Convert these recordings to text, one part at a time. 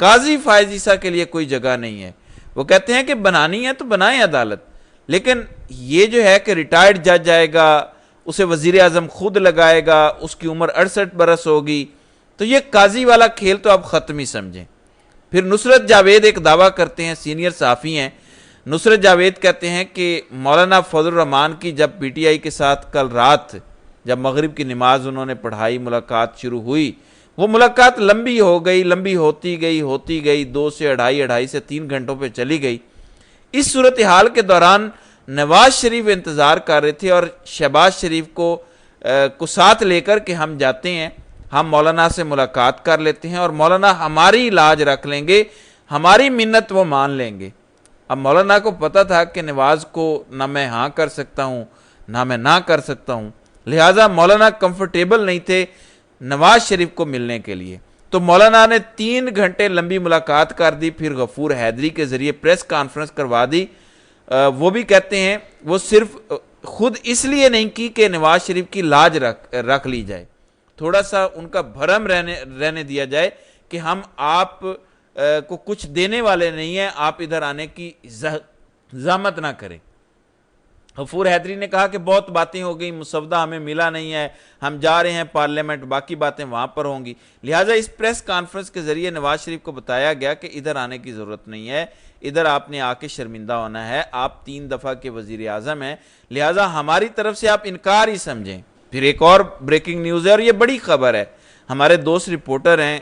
قاضی فائز عیسیٰ کے لیے کوئی جگہ نہیں ہے۔ وہ کہتے ہیں کہ بنانی ہے تو بنائیں عدالت، لیکن یہ جو ہے کہ ریٹائرڈ جج آئے گا، اسے وزیر اعظم خود لگائے گا، اس کی عمر 68 برس ہوگی، تو یہ قاضی والا کھیل تو اب ختم ہی سمجھیں۔ پھر نصرت جاوید ایک دعویٰ کرتے ہیں، سینئر صحافی ہیں، نصرت جاوید کہتے ہیں کہ مولانا فضل الرحمان کی جب پی ٹی آئی کے ساتھ کل رات جب مغرب کی نماز انہوں نے پڑھائی، ملاقات شروع ہوئی، وہ ملاقات لمبی ہو گئی، لمبی ہوتی گئی 2 سے 2.5 سے 3 گھنٹوں پہ چلی گئی۔ اس صورتحال کے دوران نواز شریف انتظار کر رہے تھے اور شہباز شریف کو ساتھ لے کر کہ ہم جاتے ہیں، ہم مولانا سے ملاقات کر لیتے ہیں اور مولانا ہماری لاج رکھ لیں گے، ہماری منت وہ مان لیں گے۔ اب مولانا کو پتا تھا کہ نواز کو نہ میں ہاں کر سکتا ہوں نہ میں نہ کر سکتا ہوں، لہٰذا مولانا کمفرٹیبل نہیں تھے نواز شریف کو ملنے کے لیے، تو مولانا نے 3 گھنٹے لمبی ملاقات کر دی، پھر غفور حیدری کے ذریعے پریس کانفرنس کروا دی۔ وہ بھی کہتے ہیں وہ صرف خود اس لیے نہیں کی کہ نواز شریف کی لاج رکھ لی جائے، تھوڑا سا ان کا بھرم رہنے دیا جائے کہ ہم آپ کو کچھ دینے والے نہیں ہیں، آپ ادھر آنے کی زحمت نہ کریں۔ غفور حیدری نے کہا کہ بہت باتیں ہو گئی، مسودہ ہمیں ملا نہیں ہے، ہم جا رہے ہیں پارلیمنٹ، باقی باتیں وہاں پر ہوں گی، لہٰذا اس پریس کانفرنس کے ذریعے نواز شریف کو بتایا گیا کہ ادھر آنے کی ضرورت نہیں ہے، ادھر آپ نے آ کے شرمندہ ہونا ہے، آپ 3 دفعہ کے وزیر اعظم ہیں، لہٰذا ہماری طرف سے آپ انکار ہی سمجھیں۔ پھر ایک اور بریکنگ نیوز ہے اور یہ بڑی خبر ہے، ہمارے دوست رپورٹر ہیں،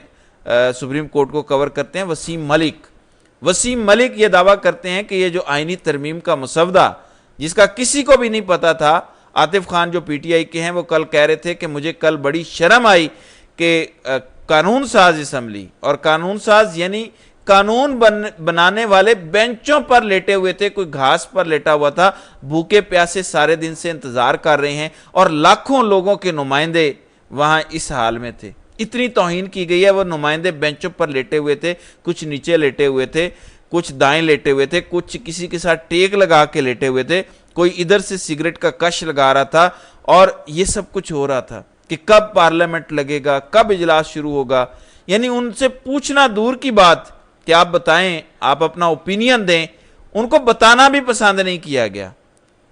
سپریم کورٹ کو کور کرتے ہیں، وسیم ملک یہ دعویٰ کرتے ہیں کہ یہ جو آئینی ترمیم کا مسودہ جس کا کسی کو بھی نہیں پتا تھا، عاطف خان جو پی ٹی آئی کے ہیں وہ کل کہہ رہے تھے کہ مجھے کل بڑی شرم آئی کہ قانون ساز اسمبلی، اور قانون ساز یعنی قانون بنانے والے بینچوں پر لیٹے ہوئے تھے، کوئی گھاس پر لیٹا ہوا تھا، بھوکے پیاسے سارے دن سے انتظار کر رہے ہیں، اور لاکھوں لوگوں کے نمائندے وہاں اس حال میں تھے۔ اتنی توہین کی گئی ہے، وہ نمائندے بینچوں پر لیٹے ہوئے تھے، کچھ نیچے لیٹے ہوئے تھے، کچھ دائیں لیٹے ہوئے تھے، کچھ کسی کے ساتھ ٹیک لگا کے لیٹے ہوئے تھے، کوئی ادھر سے سگریٹ کا کش لگا رہا تھا، اور یہ سب کچھ ہو رہا تھا کہ کب پارلیمنٹ لگے گا، کب اجلاس شروع ہوگا، یعنی ان سے پوچھنا دور کی بات کہ آپ بتائیں، آپ اپنا اوپینین دیں، ان کو بتانا بھی پسند نہیں کیا گیا۔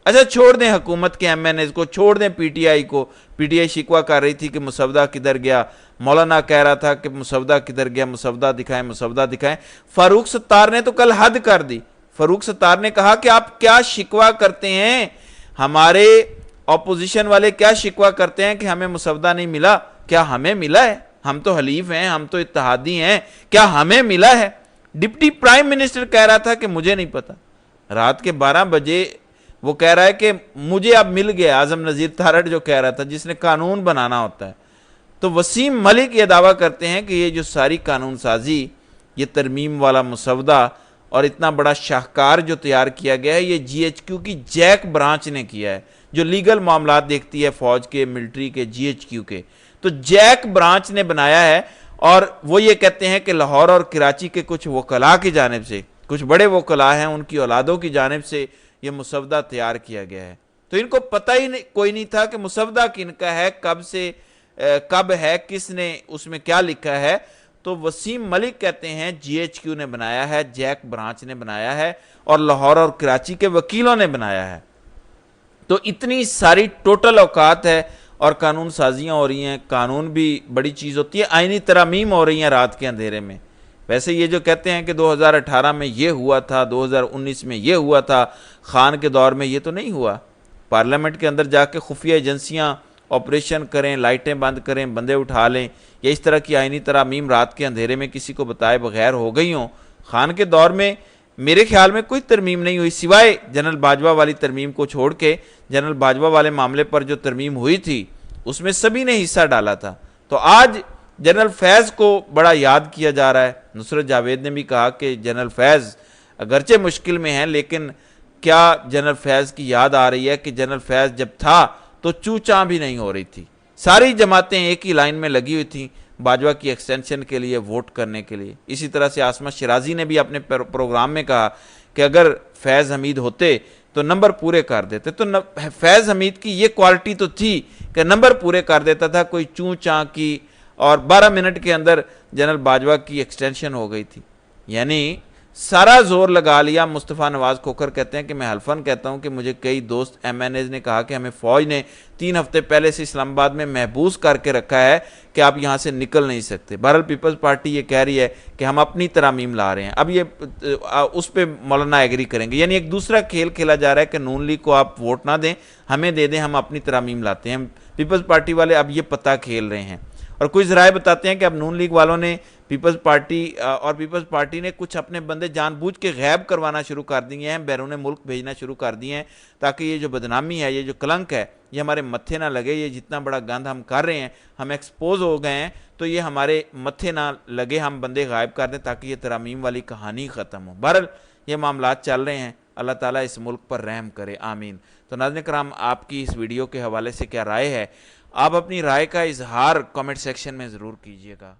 اچھا چھوڑ دیں حکومت کے ایم این ایز کو، چھوڑ دیں پی ٹی آئی کو، پی ٹی آئی شکوہ کر رہی تھی کہ مسودہ کدھر گیا، مولانا کہہ رہا تھا کہ مسودہ کدھر گیا، مسودہ دکھائیں۔ فاروق ستار نے تو کل حد کر دی، فاروق ستار نے کہا کہ آپ کیا شکوہ کرتے ہیں، ہمارے اپوزیشن والے کیا شکوہ کرتے ہیں کہ ہمیں مسودہ نہیں ملا، کیا ہمیں ملا ہے؟ ہم تو حلیف ہیں، ہم تو اتحادی ہیں، کیا ہمیں ملا ہے؟ ڈپٹی پرائم منسٹر کہہ رہا تھا کہ مجھے نہیں پتا، رات کے 12 بجے وہ کہہ رہا ہے کہ مجھے اب مل گیا، اعظم نذیر تارڑ جو کہہ رہا تھا جس نے قانون بنانا ہوتا ہے۔ تو وسیم ملک یہ دعویٰ کرتے ہیں کہ یہ جو ساری قانون سازی، یہ ترمیم والا مسودہ اور اتنا بڑا شاہکار جو تیار کیا گیا ہے، یہ جی ایچ کیو کی جیک برانچ نے کیا ہے، جو لیگل معاملات دیکھتی ہے فوج کے، ملٹری کے، جی ایچ کیو کے، تو جیک برانچ نے بنایا ہے، اور وہ یہ کہتے ہیں کہ لاہور اور کراچی کے کچھ وکلاء کی جانب سے، کچھ بڑے وکلاء ہیں ان کی اولادوں کی جانب سے یہ مسودہ تیار کیا گیا ہے۔ تو ان کو پتہ ہی کوئی نہیں تھا کہ مسودہ کن کا ہے، کب ہے، کس نے اس میں کیا لکھا ہے۔ تو وسیم ملک کہتے ہیں جی ایچ کیو نے بنایا ہے، جیک برانچ نے بنایا ہے، اور لاہور اور کراچی کے وکیلوں نے بنایا ہے۔ تو اتنی ساری ٹوٹل اوقات ہے اور قانون سازیاں ہو رہی ہیں، قانون بھی بڑی چیز ہوتی ہے، آئینی ترامیم ہو رہی ہیں رات کے اندھیرے میں۔ ویسے یہ جو کہتے ہیں کہ 2018 میں یہ ہوا تھا، 2019 میں یہ ہوا تھا، خان کے دور میں یہ تو نہیں ہوا۔ پارلیمنٹ کے اندر جا کے خفیہ ایجنسیاں آپریشن کریں، لائٹیں بند کریں، بندے اٹھا لیں، یا اس طرح کی آئینی ترامیم رات کے اندھیرے میں کسی کو بتائے بغیر ہو گئی ہوں۔ خان کے دور میں میرے خیال میں کوئی ترمیم نہیں ہوئی، سوائے جنرل باجوہ والی ترمیم کو چھوڑ کے۔ جنرل باجوہ والے معاملے پر جو ترمیم ہوئی تھی اس میں سبھی نے حصہ ڈالا تھا۔ تو آج جنرل فیض کو بڑا یاد کیا جا رہا ہے۔ نصرت جاوید نے بھی کہا کہ جنرل فیض اگرچہ مشکل میں ہیں، لیکن کیا جنرل فیض کی یاد آ رہی ہے کہ جنرل فیض جب تھا تو چو چاں بھی نہیں ہو رہی تھی، ساری جماعتیں ایک ہی لائن میں لگی ہوئی تھیں باجوہ کی ایکسٹینشن کے لیے، ووٹ کرنے کے لیے۔ اسی طرح سے عاصمہ شیرازی نے بھی اپنے پروگرام میں کہا کہ اگر فیض حمید ہوتے تو نمبر پورے کر دیتے۔ تو فیض حمید کی یہ کوالٹی تو تھی کہ نمبر پورے کر دیتا تھا، کوئی چوں چاں کی اور 12 منٹ کے اندر جنرل باجوہ کی ایکسٹینشن ہو گئی تھی. یعنی سارا زور لگا لیا. مصطفیٰ نواز کھوکھر کہتے ہیں کہ میں حلفاً کہتا ہوں کہ مجھے کئی دوست ایم این ایز نے کہا کہ ہمیں فوج نے 3 ہفتے پہلے سے اسلام آباد میں محبوس کر کے رکھا ہے کہ آپ یہاں سے نکل نہیں سکتے. بہرحال پیپلز پارٹی یہ کہہ رہی ہے کہ ہم اپنی ترامیم لا رہے ہیں. اب یہ اس پہ مولانا ایگری کریں گے. یعنی ایک دوسرا کھیل کھیلا جا رہا ہے کہ نون لیگ کو آپ ووٹ نہ دیں, ہمیں دے دیں, ہم اپنی ترامیم لاتے ہیں. پیپلز پارٹی والے اب یہ پتہ کھیل رہے ہیں. اور کچھ ذرائع بتاتے ہیں کہ اب نون لیگ والوں نے پیپلز پارٹی نے کچھ اپنے بندے جان بوجھ کے غائب کروانا شروع کر دیے ہیں, بیرون ملک بھیجنا شروع کر دیے ہیں, تاکہ یہ جو بدنامی ہے, یہ جو کلنک ہے, یہ ہمارے متھے نہ لگے. یہ جتنا بڑا گند ہم کر رہے ہیں, ہم ایکسپوز ہو گئے ہیں, تو یہ ہمارے متھے نہ لگے, ہم بندے غائب کر دیں تاکہ یہ ترامیم والی کہانی ختم ہو. بہرحال یہ معاملات چل رہے ہیں. اللہ تعالیٰ اس ملک پر رحم کرے, آمین. تو ناظرین کرام, آپ کی اس ویڈیو کے حوالے سے کیا رائے ہے؟ آپ اپنی رائے کا اظہار کامنٹ سیکشن میں ضرور کیجیے گا.